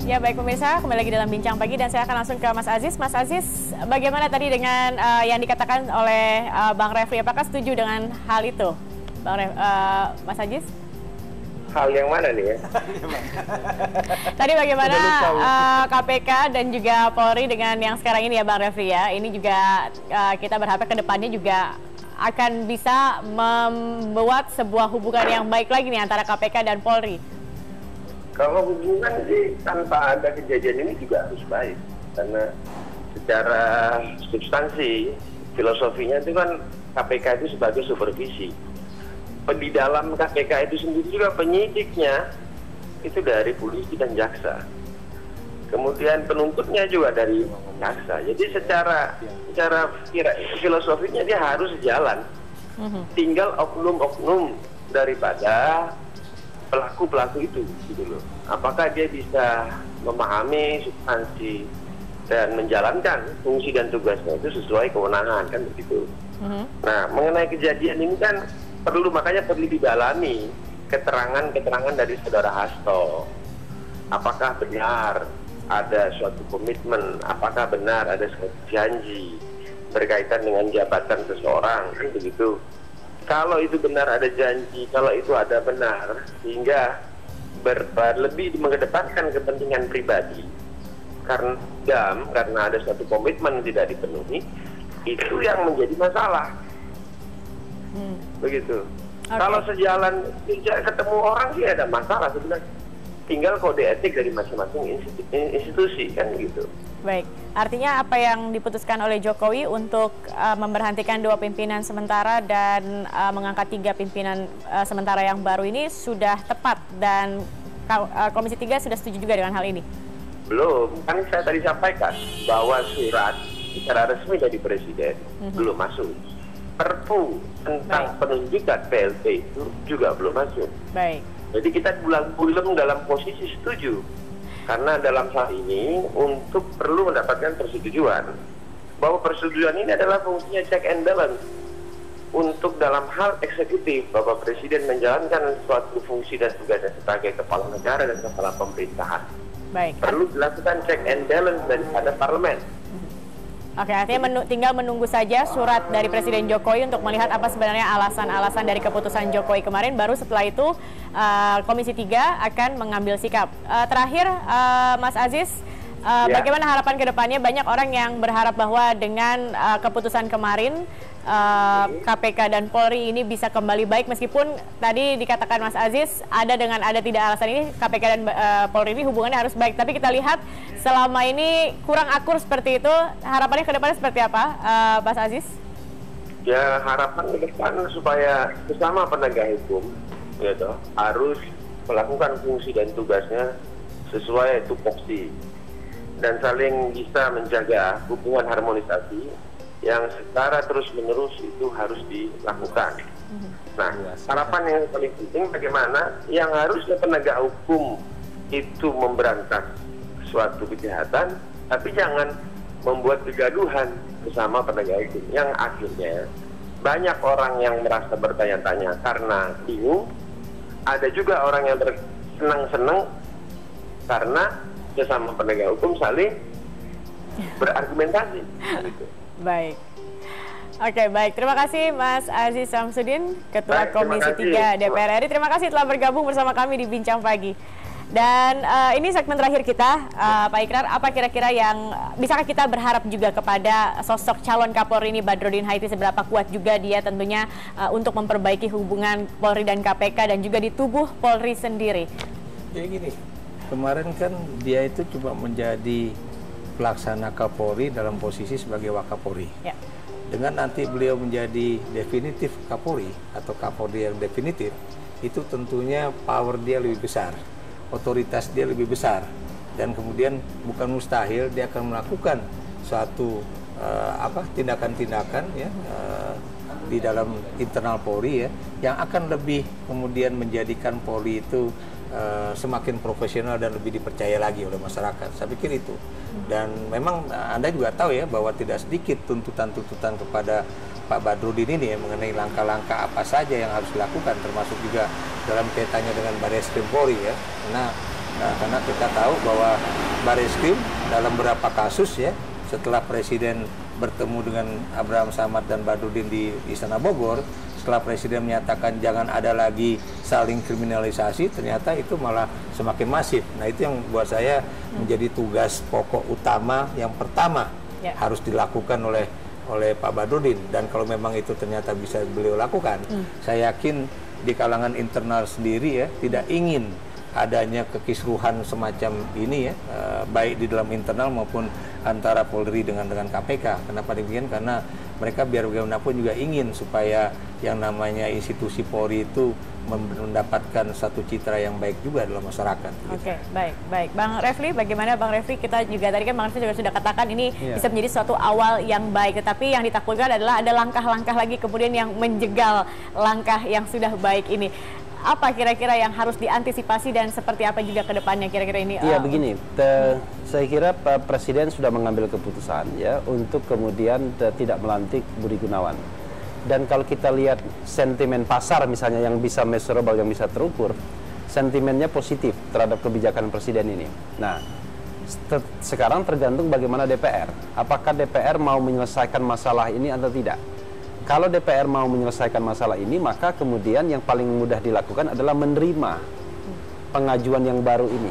Ya baik pemirsa, kembali lagi dalam Bincang Pagi dan saya akan langsung ke Mas Aziz. Mas Aziz, bagaimana tadi dengan yang dikatakan oleh Bang Refli? Apakah setuju dengan hal itu, Mas Aziz? Hal yang mana nih ya? Tadi bagaimana KPK dan juga Polri dengan yang sekarang ini ya Bang Refli ya? Ini juga kita berharap ke depannya juga akan bisa membuat sebuah hubungan yang baik lagi nih antara KPK dan Polri. Kalau hubungan sih tanpa ada kejadian ini juga harus baik, karena secara substansi filosofinya itu kan KPK itu sebagai supervisi. Di dalam KPK itu sendiri juga penyidiknya itu dari polisi dan jaksa, kemudian penuntutnya juga dari jaksa. Jadi secara filosofinya dia harus jalan. Tinggal oknum-oknum daripada pelaku-pelaku itu, gitu loh. Apakah dia bisa memahami substansi dan menjalankan fungsi dan tugasnya itu sesuai kewenangan, kan begitu. Nah, mengenai kejadian ini kan makanya perlu didalami keterangan dari saudara Hasto. Apakah benar ada suatu komitmen, apakah benar ada suatu janji berkaitan dengan jabatan seseorang, kan begitu. Kalau itu benar ada janji, kalau itu ada benar, sehingga lebih mengedepankan kepentingan pribadi karena ada suatu komitmen yang tidak dipenuhi, itu yang menjadi masalah. Begitu. Okay. Kalau sejalan ketemu orang sih ada masalah sebenarnya. Tinggal kode etik dari masing-masing institusi, kan gitu. Baik, artinya apa yang diputuskan oleh Jokowi untuk memberhentikan 2 pimpinan sementara dan mengangkat 3 pimpinan sementara yang baru ini sudah tepat dan Komisi 3 sudah setuju juga dengan hal ini? Belum, kan saya tadi sampaikan bahwa surat secara resmi dari Presiden belum masuk. Perpu tentang penunjukan PLT itu juga belum masuk. Baik. Jadi kita belum dalam posisi setuju. Karena dalam hal ini untuk perlu mendapatkan persetujuan, bahwa persetujuan ini adalah fungsinya check and balance. Untuk dalam hal eksekutif, Bapak Presiden menjalankan suatu fungsi dan tugasnya sebagai kepala negara dan kepala pemerintahan. Baik. Perlu dilakukan check and balance daripada parlemen. Oke, artinya tinggal menunggu saja surat dari Presiden Jokowi untuk melihat apa sebenarnya alasan-alasan dari keputusan Jokowi kemarin. Baru setelah itu Komisi 3 akan mengambil sikap. Terakhir, Mas Aziz, bagaimana harapan ke depannya? Banyak orang yang berharap bahwa dengan keputusan kemarin KPK dan Polri ini bisa kembali baik, meskipun tadi dikatakan Mas Aziz ada tidak alasan ini KPK dan Polri ini hubungannya harus baik, tapi kita lihat selama ini kurang akur seperti itu. Harapannya ke depannya seperti apa, Mas Aziz? Ya, harapan ke depan supaya bersama penegak hukum gitu, harus melakukan fungsi dan tugasnya sesuai tupoksi dan saling bisa menjaga hubungan harmonisasi yang secara terus-menerus itu harus dilakukan. Nah, harapan yang paling penting bagaimana yang harusnya penegak hukum itu memberantas suatu kejahatan, tapi jangan membuat kegaduhan bersama penegak hukum yang akhirnya banyak orang yang merasa bertanya-tanya karena bingung. Ada juga orang yang senang-senang karena sesama penegak hukum saling berargumentasi. Baik. Oke, baik. Terima kasih Mas Aziz Samsudin, Ketua Komisi 3 DPR RI. Terima kasih telah bergabung bersama kami di Bincang Pagi. Dan ini segmen terakhir kita, Pak Ikrar, apa kira-kira yang bisakah kita berharap juga kepada sosok calon Kapolri ini, Badrodin Haiti, seberapa kuat juga dia tentunya untuk memperbaiki hubungan Polri dan KPK dan juga di tubuh Polri sendiri? Ya gini, kemarin kan dia itu cuma menjadi pelaksana Kapolri dalam posisi sebagai Wakapolri. Ya. Dengan nanti beliau menjadi definitif Kapolri atau Kapolri yang definitif, itu tentunya power dia lebih besar, otoritas dia lebih besar, dan kemudian bukan mustahil dia akan melakukan suatu tindakan-tindakan ya di dalam internal Polri ya, yang akan lebih kemudian menjadikan Polri itu semakin profesional dan lebih dipercaya lagi oleh masyarakat. Saya pikir itu. Dan memang Anda juga tahu ya bahwa tidak sedikit tuntutan-tuntutan kepada Pak Badrodin ini ya, mengenai langkah-langkah apa saja yang harus dilakukan, termasuk juga dalam kaitannya dengan Barreskrim Polri ya. Karena karena kita tahu bahwa Bareskrim dalam beberapa kasus ya, setelah Presiden bertemu dengan Abraham Samad dan Badrudin di Istana Bogor, setelah Presiden menyatakan jangan ada lagi saling kriminalisasi, ternyata itu malah semakin masif. Nah, itu yang buat saya menjadi tugas pokok utama yang pertama harus dilakukan oleh Pak Badrudin. Dan kalau memang itu ternyata bisa beliau lakukan, saya yakin di kalangan internal sendiri ya tidak ingin adanya kekisruhan semacam ini ya, baik di dalam internal maupun antara Polri dengan KPK. Kenapa demikian? Karena mereka biar bagaimanapun juga ingin supaya yang namanya institusi Polri itu mendapatkan satu citra yang baik juga dalam masyarakat. Oke, baik. Bang Refli, bagaimana Bang Refli? Kita juga tadi kan Bang Refli juga sudah katakan ini bisa menjadi suatu awal yang baik, tetapi yang ditakutkan adalah ada langkah-langkah lagi kemudian yang menjegal langkah yang sudah baik ini. Apa kira-kira yang harus diantisipasi dan seperti apa juga ke depannya kira-kira ini? Iya, begini, saya kira Pak Presiden sudah mengambil keputusan ya untuk kemudian tidak melantik Budi Gunawan. Dan kalau kita lihat sentimen pasar misalnya yang bisa measurable, yang bisa terukur, sentimennya positif terhadap kebijakan Presiden ini. Nah, sekarang tergantung bagaimana DPR. Apakah DPR mau menyelesaikan masalah ini atau tidak? Kalau DPR mau menyelesaikan masalah ini, maka kemudian yang paling mudah dilakukan adalah menerima pengajuan yang baru ini.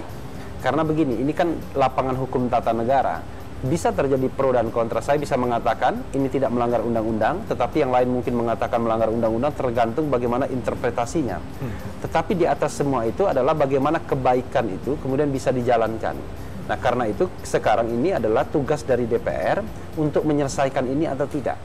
Karena begini, ini kan lapangan hukum tata negara. Bisa terjadi pro dan kontra. Saya bisa mengatakan ini tidak melanggar undang-undang, tetapi yang lain mungkin mengatakan melanggar undang-undang, tergantung bagaimana interpretasinya. Tetapi di atas semua itu adalah bagaimana kebaikan itu kemudian bisa dijalankan. Nah, karena itu sekarang ini adalah tugas dari DPR untuk menyelesaikan ini atau tidak.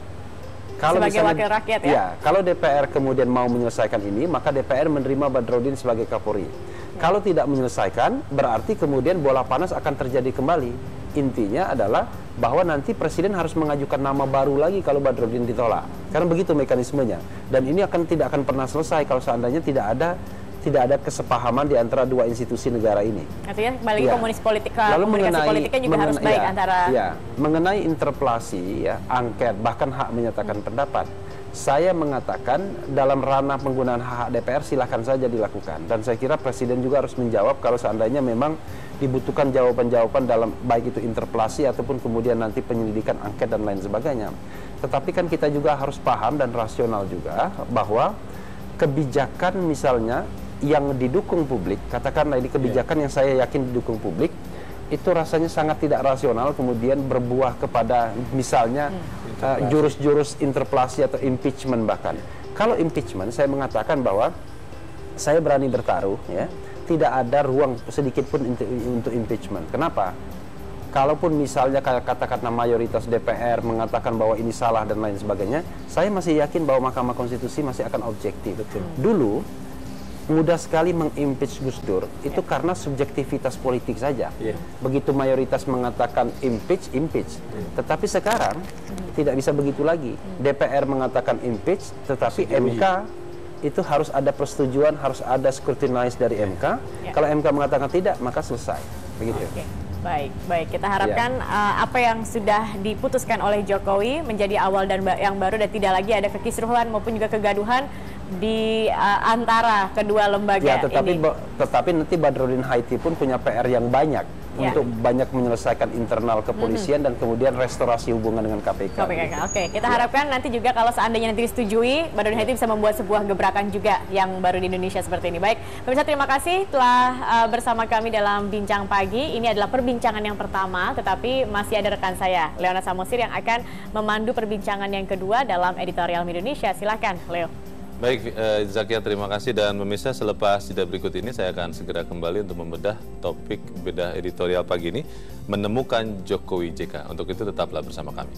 Kalau sebagai misalnya, wakil rakyat ya? Ya, kalau DPR kemudian mau menyelesaikan ini, maka DPR menerima Badrudin sebagai Kapolri. Kalau tidak menyelesaikan, berarti kemudian bola panas akan terjadi kembali. Intinya adalah bahwa nanti Presiden harus mengajukan nama baru lagi kalau Badrudin ditolak. Karena begitu mekanismenya. Dan ini tidak akan pernah selesai kalau seandainya tidak ada kesepahaman di antara dua institusi negara ini. Artinya kembali komunikasi politiknya juga harus baik antara... Mengenai interpelasi, angket, bahkan hak menyatakan pendapat, saya mengatakan dalam ranah penggunaan hak DPR silahkan saja dilakukan. Dan saya kira Presiden juga harus menjawab kalau seandainya memang dibutuhkan jawaban-jawaban dalam baik itu interpelasi ataupun kemudian nanti penyelidikan, angket dan lain sebagainya. Tetapi kan kita juga harus paham dan rasional juga bahwa kebijakan misalnya yang didukung publik, katakanlah ini kebijakan yang saya yakin didukung publik, itu rasanya sangat tidak rasional kemudian berbuah kepada misalnya jurus-jurus interpelasi atau impeachment bahkan. Kalau impeachment, saya mengatakan bahwa saya berani bertaruh ya, tidak ada ruang sedikit pun untuk impeachment. Kenapa? Kalaupun misalnya katakanlah mayoritas DPR mengatakan bahwa ini salah dan lain sebagainya, saya masih yakin bahwa Mahkamah Konstitusi masih akan objektif. Dulu mudah sekali mengimpeach Gus Dur itu karena subjektivitas politik saja. Begitu mayoritas mengatakan impeach. Tetapi sekarang tidak bisa begitu lagi. DPR mengatakan impeach, tetapi MK itu harus ada persetujuan, harus ada scrutinize dari MK. Kalau MK mengatakan tidak, maka selesai. Begitu. Baik. Kita harapkan apa yang sudah diputuskan oleh Jokowi menjadi awal dan yang baru dan tidak lagi ada kekisruhan maupun juga kegaduhan di antara kedua lembaga ini. Tetapi nanti Badrudin Haiti pun punya PR yang banyak untuk banyak menyelesaikan internal kepolisian dan kemudian restorasi hubungan dengan KPK. Oke, kita harapkan nanti juga kalau seandainya nanti disetujui, Badrudin Haiti bisa membuat sebuah gebrakan juga yang baru di Indonesia seperti ini. Baik, pemirsa terima kasih telah bersama kami dalam Bincang Pagi. Ini adalah perbincangan yang pertama, tetapi masih ada rekan saya, Leona Samosir, yang akan memandu perbincangan yang kedua dalam Editorial Indonesia. Silakan, Leo. Baik, Zakia, terima kasih. Dan pemirsa, selepas jeda berikut ini saya akan segera kembali untuk membedah topik bedah editorial pagi ini, menemukan Jokowi JK. Untuk itu tetaplah bersama kami.